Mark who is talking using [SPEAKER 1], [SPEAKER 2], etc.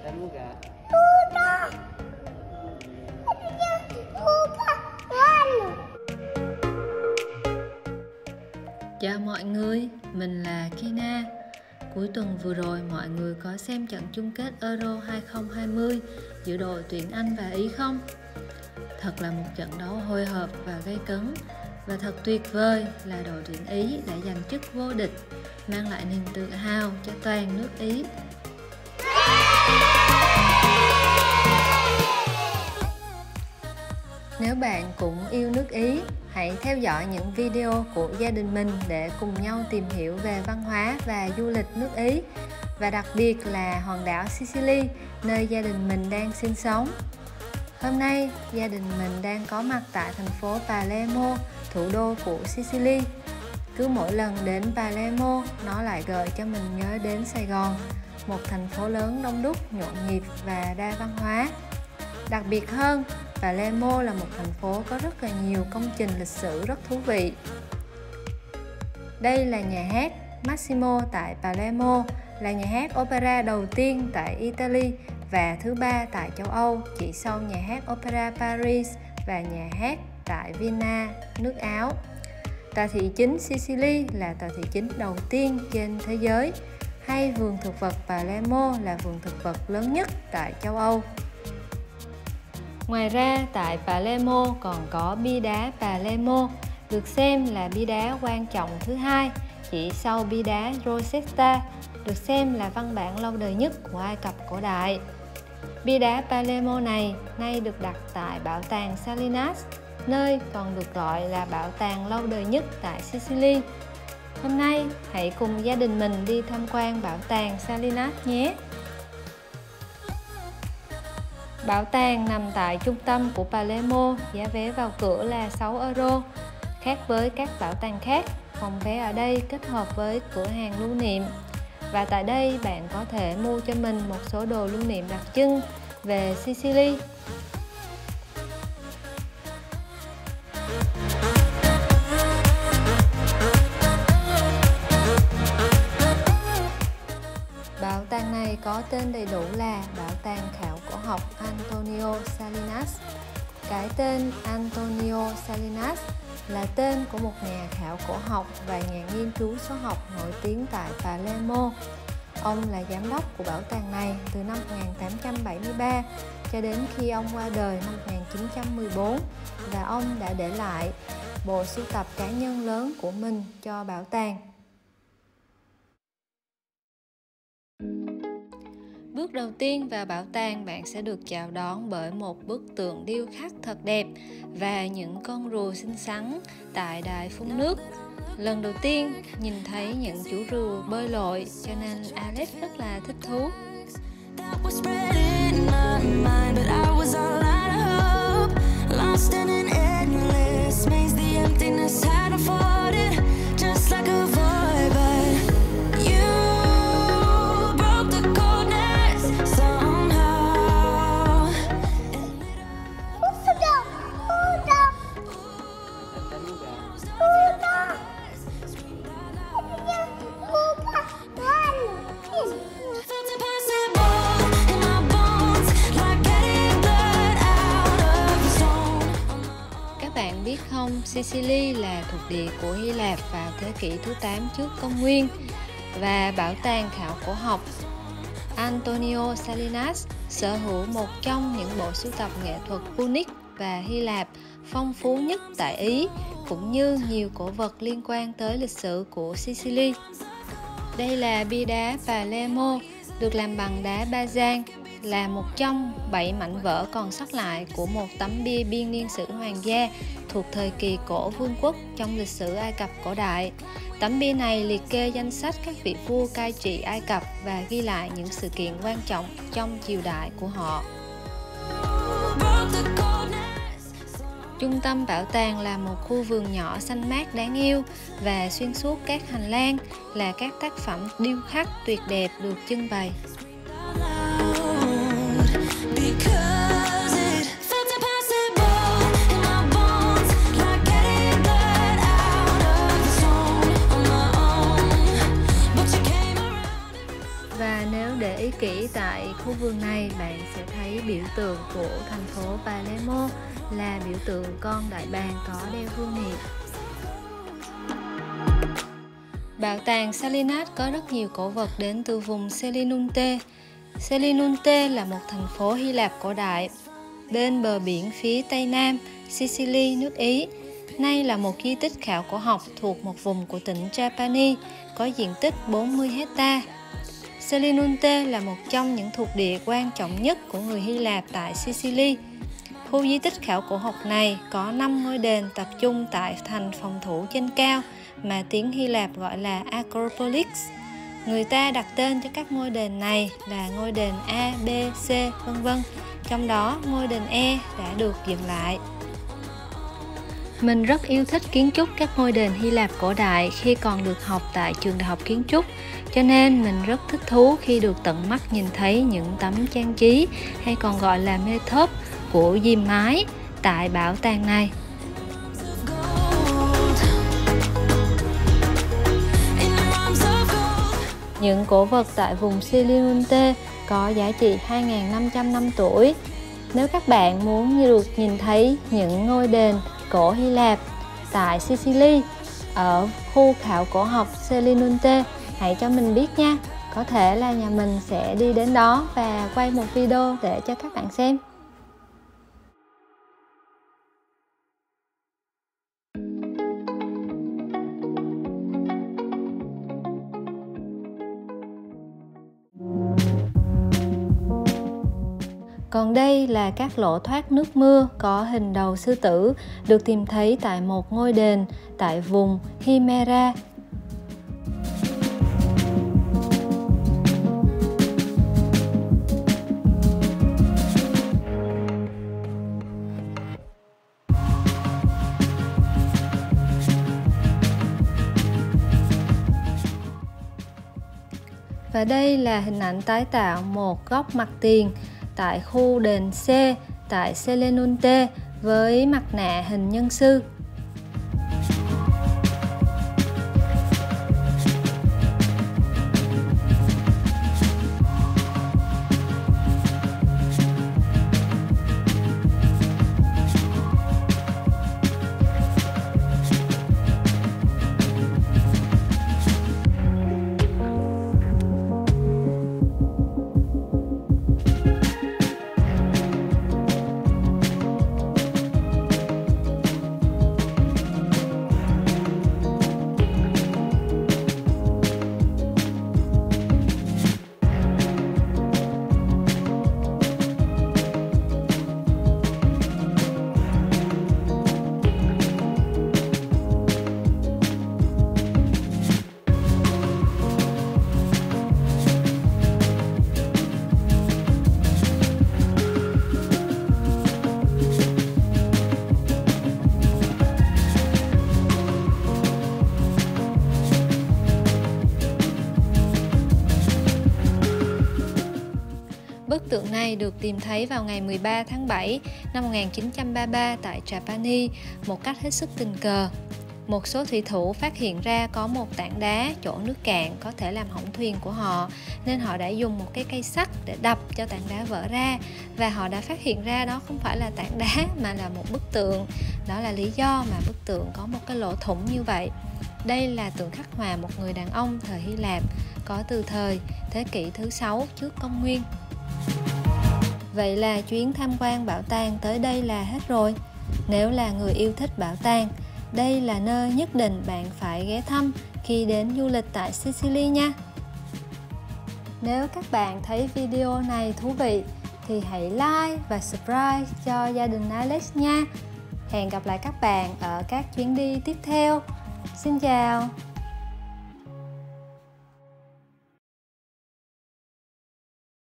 [SPEAKER 1] Ketemu gak?
[SPEAKER 2] Udah. Buka mana?
[SPEAKER 3] Chào mọi người, mình là Kina. Cuối tuần vừa rồi mọi người có xem trận chung kết Euro 2020 giữa đội tuyển Anh và Ý không? Thật là một trận đấu hồi hộp và gay cấn. Và thật tuyệt vời là đội tuyển Ý đã giành chức vô địch, mang lại niềm tự hào cho toàn nước Ý. Nếu bạn cũng yêu nước Ý, hãy theo dõi những video của gia đình mình để cùng nhau tìm hiểu về văn hóa và du lịch nước Ý, và đặc biệt là hòn đảo Sicily, nơi gia đình mình đang sinh sống. Hôm nay, gia đình mình đang có mặt tại thành phố Palermo, thủ đô của Sicily. Cứ mỗi lần đến Palermo, nó lại gợi cho mình nhớ đến Sài Gòn, một thành phố lớn đông đúc, nhộn nhịp và đa văn hóa. Đặc biệt hơn, Palermo là một thành phố có rất là nhiều công trình lịch sử rất thú vị. Đây là nhà hát Massimo tại Palermo, là nhà hát opera đầu tiên tại Italy và thứ 3 tại châu Âu, chỉ sau nhà hát Opera Paris và nhà hát tại Vienna, nước Áo. Tòa thị chính Sicily là tòa thị chính đầu tiên trên thế giới, hay vườn thực vật Palermo là vườn thực vật lớn nhất tại châu Âu. Ngoài ra, tại Palermo còn có bia đá Palermo, được xem là bia đá quan trọng thứ hai, chỉ sau bia đá Rosetta, được xem là văn bản lâu đời nhất của Ai Cập cổ đại. Bia đá Palermo này nay được đặt tại bảo tàng Salinas, nơi còn được gọi là bảo tàng lâu đời nhất tại Sicily. Hôm nay, hãy cùng gia đình mình đi tham quan bảo tàng Salinas nhé! Bảo tàng nằm tại trung tâm của Palermo, giá vé vào cửa là 6 euro. Khác với các bảo tàng khác, phòng vé ở đây kết hợp với cửa hàng lưu niệm. Và tại đây bạn có thể mua cho mình một số đồ lưu niệm đặc trưng về Sicily. Bảo tàng này có tên đầy đủ là Bảo tàng khảo cổ học Antonio Salinas. Cái tên Antonio Salinas là tên của một nhà khảo cổ học và nhà nghiên cứu số học nổi tiếng tại Palermo. Ông là giám đốc của bảo tàng này từ năm 1873 cho đến khi ông qua đời năm 1914, và ông đã để lại bộ sưu tập cá nhân lớn của mình cho bảo tàng. Bước đầu tiên vào bảo tàng, bạn sẽ được chào đón bởi một bức tượng điêu khắc thật đẹp và những con rùa xinh xắn tại đài phun nước. Lần đầu tiên nhìn thấy những chú rùa bơi lội, cho nên Alex rất là thích thú. Biết không, Sicily là thuộc địa của Hy Lạp vào thế kỷ thứ 8 trước công nguyên, và bảo tàng khảo cổ học Antonio Salinas sở hữu một trong những bộ sưu tập nghệ thuật Punic và Hy Lạp phong phú nhất tại Ý, cũng như nhiều cổ vật liên quan tới lịch sử của Sicily. Đây là bia đá Palermo, được làm bằng đá Bazan, là một trong 7 mảnh vỡ còn sót lại của một tấm bia biên niên sử hoàng gia thuộc thời kỳ cổ vương quốc trong lịch sử Ai Cập cổ đại. Tấm bia này liệt kê danh sách các vị vua cai trị Ai Cập và ghi lại những sự kiện quan trọng trong triều đại của họ. Trung tâm bảo tàng là một khu vườn nhỏ xanh mát đáng yêu, và xuyên suốt các hành lang là các tác phẩm điêu khắc tuyệt đẹp được trưng bày. Và nếu để ý kỹ tại khu vườn này, bạn sẽ thấy biểu tượng của thành phố Palermo là biểu tượng con đại bàng có đeo vương miện. Bảo tàng Salinas có rất nhiều cổ vật đến từ vùng Selinunte. Selinunte là một thành phố Hy Lạp cổ đại, bên bờ biển phía tây nam Sicily, nước Ý. Nay là một di tích khảo cổ học thuộc một vùng của tỉnh Trapani, có diện tích 40 hecta. Selinunte là một trong những thuộc địa quan trọng nhất của người Hy Lạp tại Sicily. Khu di tích khảo cổ học này có 5 ngôi đền tập trung tại thành phòng thủ trên cao mà tiếng Hy Lạp gọi là Acropolis. Người ta đặt tên cho các ngôi đền này là ngôi đền A, B, C, vân vân. Trong đó ngôi đền E đã được dựng lại. Mình rất yêu thích kiến trúc các ngôi đền Hy Lạp cổ đại khi còn được học tại trường đại học kiến trúc, cho nên mình rất thích thú khi được tận mắt nhìn thấy những tấm trang trí hay còn gọi là method của diêm mái tại bảo tàng này. Những cổ vật tại vùng Selinunte có giá trị 2.500 năm tuổi. Nếu các bạn muốn được nhìn thấy những ngôi đền cổ Hy Lạp tại Sicily ở khu khảo cổ học Selinunte, hãy cho mình biết nha. Có thể là nhà mình sẽ đi đến đó và quay một video để cho các bạn xem. Còn đây là các lỗ thoát nước mưa có hình đầu sư tử được tìm thấy tại một ngôi đền tại vùng Himera. Và đây là hình ảnh tái tạo một góc mặt tiền tại khu đền C tại Selinunte với mặt nạ hình nhân sư. Bức tượng này được tìm thấy vào ngày 13 tháng 7 năm 1933 tại Trapani một cách hết sức tình cờ. Một số thủy thủ phát hiện ra có một tảng đá chỗ nước cạn có thể làm hỏng thuyền của họ, nên họ đã dùng một cái cây sắt để đập cho tảng đá vỡ ra, và họ đã phát hiện ra đó không phải là tảng đá mà là một bức tượng. Đó là lý do mà bức tượng có một cái lỗ thủng như vậy. Đây là tượng khắc họa một người đàn ông thời Hy Lạp, có từ thời thế kỷ thứ 6 trước công nguyên. Vậy là chuyến tham quan bảo tàng tới đây là hết rồi. Nếu là người yêu thích bảo tàng, đây là nơi nhất định bạn phải ghé thăm khi đến du lịch tại Sicily nha. Nếu các bạn thấy video này thú vị thì hãy like và subscribe cho gia đình Alex nha. Hẹn gặp lại các bạn ở các chuyến đi tiếp theo. Xin chào!